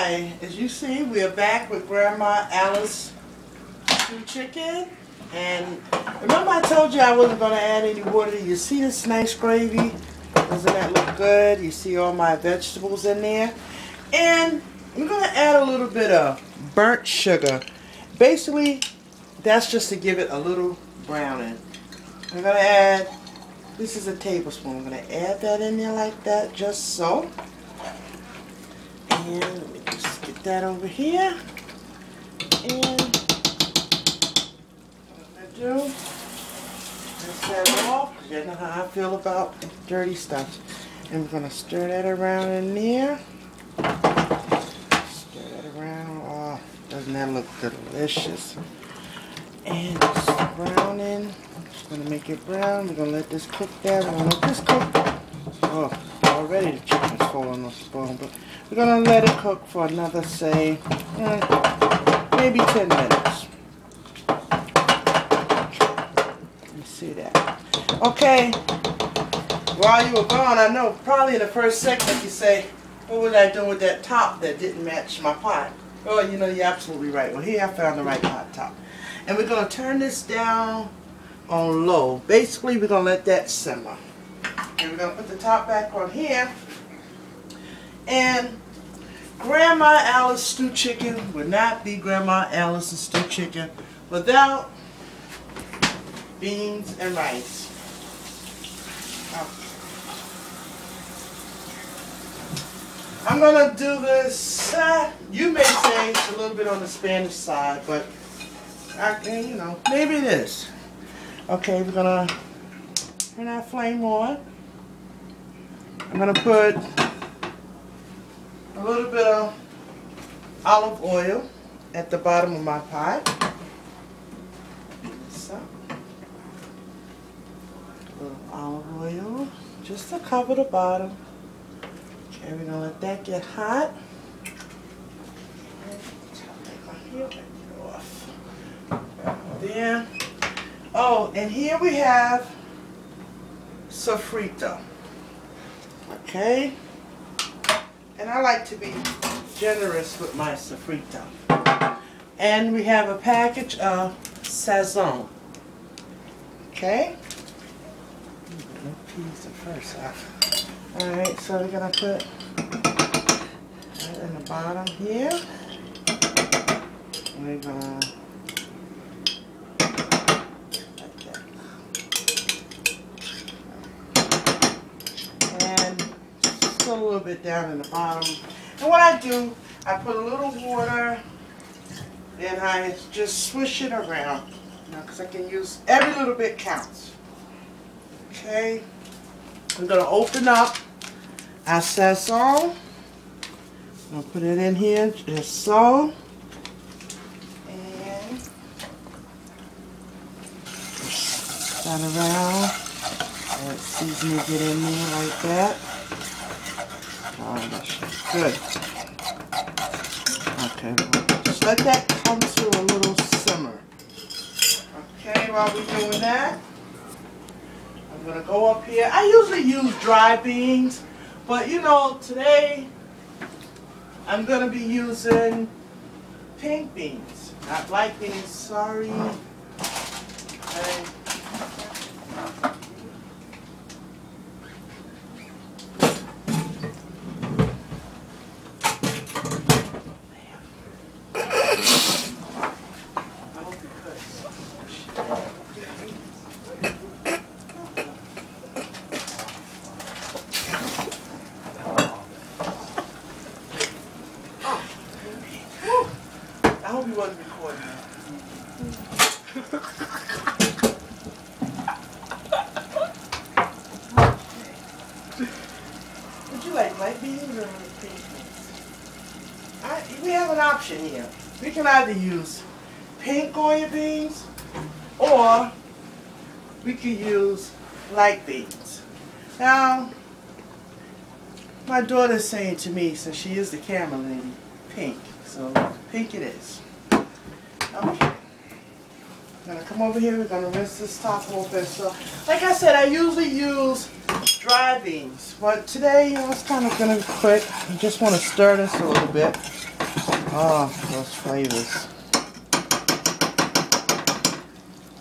Hi, as you see, we are back with Grandma Alice stewed chicken. And remember I told you I wasn't going to add any water. You see this nice gravy? Doesn't that look good? You see all my vegetables in there? And I'm going to add a little bit of burnt sugar. Basically, that's just to give it a little browning. I'm going to add, this is a tablespoon. I'm going to add that in there like that, just so. And let me just get that over here. And what I'm going to do is set it off, because you know how I feel about dirty stuff. And we're going to stir that around in there. Stir that around. Oh, doesn't that look delicious? And it's browning. I'm just going to make it brown. We're going to let this cook there. We're going to let this cook. Oh, already the chicken's falling off the bone, but we're going to let it cook for another, say, maybe 10 minutes. You see that? Okay. While you were gone, I know probably in the first segment you say, what was I doing with that top that didn't match my pot? Oh, you know, you're absolutely right. Well, here I found the right pot top. And we're going to turn this down on low. Basically, we're going to let that simmer. And we're going to put the top back on here. And Grandma Alice stewed chicken would not be Grandma Alice's stewed chicken without beans and rice. Oh. I'm going to do this, you may say it's a little bit on the Spanish side, but you know, maybe it is. Okay, we're going to turn our flame on. I'm going to put a little bit of olive oil at the bottom of my pot. So, a little olive oil just to cover the bottom. Okay, we're going to let that get hot. There. Oh, and here we have sofrito. Okay. And I like to be generous with my sofrito. And we have a package of sazon. Okay. Peas the first off. Alright, so we're going to put that in the bottom here. We're going to a little bit down in the bottom. And what I do, I put a little water and I just swish it around. Because I can use, every little bit counts. Okay. I'm going to open up our sazon. I'm going to put it in here just so. And that around. Let seasoning get in there like that. Oh, that's good. Okay, just let that come to a little simmer. Okay, while we're doing that, I'm going to go up here. I usually use dry beans, but you know, today I'm going to be using pink beans, not black beans, sorry. Okay. I hope he wasn't recording that. Would you like light beans or pink beans? We have an option here. We can either use pink Goya beans or we can use light beans. Now, my daughter's saying to me, since she is the camera lady, pink. So pink it is. Okay. I'm going to come over here. We're going to rinse this top open. So, like I said, I usually use dry beans. But today, you know, it's kind of going to be quick. I just want to stir this a little bit. Oh, those flavors.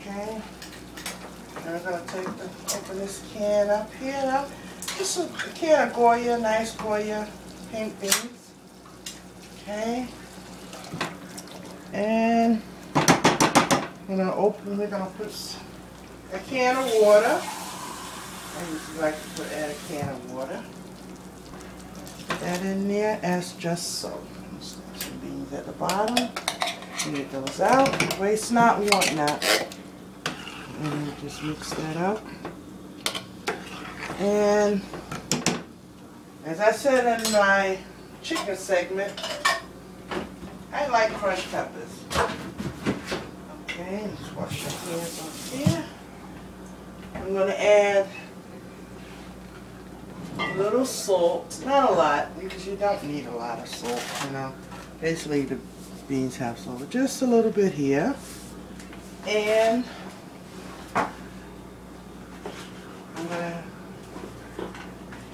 Okay. And we're going to open this can up here now. Just a can of Goya, nice Goya pink beans. Okay. And we're going to put a can of water. I usually like to add a can of water. Put that in there as just so. Some beans at the bottom. Get those out. Waste not, want not. And just mix that up. And as I said in my chicken segment, I like crushed peppers. Okay, let's wash your hands off here. I'm going to add a little salt, not a lot, because you don't need a lot of salt, you know. Basically the beans have salt, but just a little bit here. And I'm going to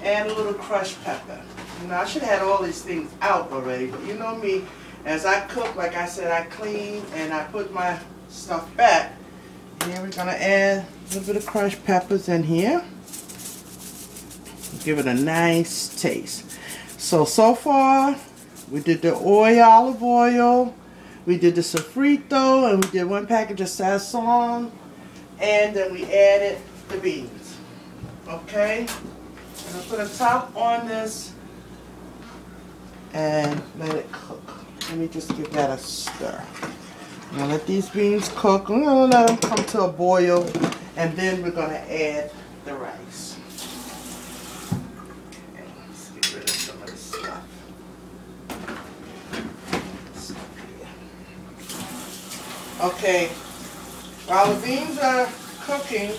add a little crushed pepper. You know, I should have had all these things out already, but you know me, as I cook, like I said, I clean and I put my stuff back. Here we're going to add a little bit of crushed peppers in here. Give it a nice taste. So far, we did the olive oil, we did the sofrito, and we did 1 package of sazon, and then we added the beans. Okay? I'm going to put a top on this and let it cook. Let me just give that a stir. I'm going to let these beans cook. I'm going to let them come to a boil, and then we're going to add the rice. Okay, let's get rid of some of this stuff. Okay, while the beans are cooking,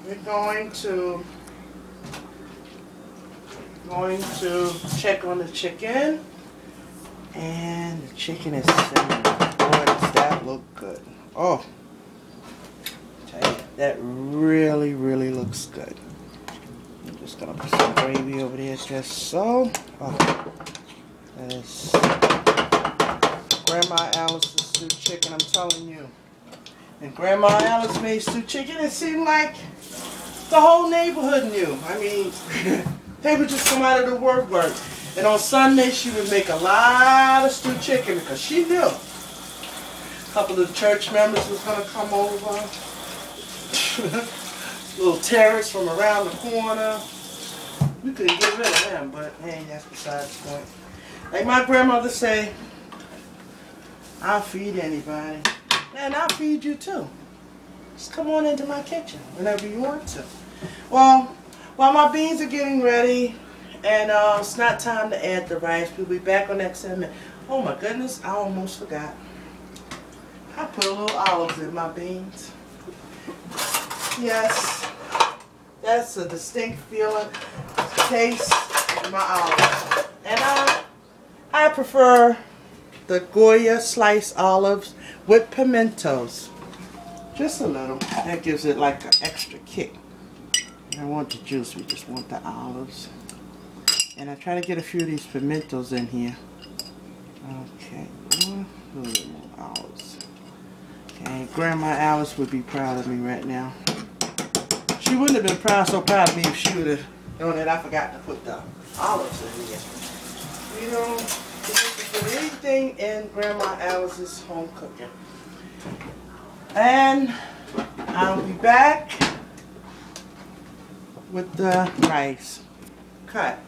we're going to check on the chicken. And the chicken is simmering. Boy, does that look good. Oh, tell you, that really, really looks good. I'm just going to put some gravy over there just so. Oh, that is Grandma Alice's stewed chicken, I'm telling you. And Grandma Alice made stewed chicken, it seemed like the whole neighborhood knew. I mean, they would just come out of the work. And on Sunday, she would make a lot of stewed chicken because she knew a couple of the church members was going to come over. Little terrorists from around the corner. We couldn't get rid of them, but hey, that's beside the point. Like my grandmother say, I'll feed anybody. And I'll feed you too. Just come on into my kitchen whenever you want to. Well, while my beans are getting ready, and it's not time to add the rice. We'll be back on that segment. Oh my goodness, I almost forgot. I put a little olives in my beans. Yes, that's a distinct feeling, taste in my olives. And I prefer the Goya sliced olives with pimentos. Just a little. That gives it like an extra kick. I don't want the juice, we just want the olives. And I try to get a few of these pimentos in here. Okay, a little bit more olives. Okay, Grandma Alice would be proud of me right now. She wouldn't have been so proud of me if she would have known that I forgot to put the olives in here. You know, you can put anything in Grandma Alice's home cooking. And I'll be back with the rice cut.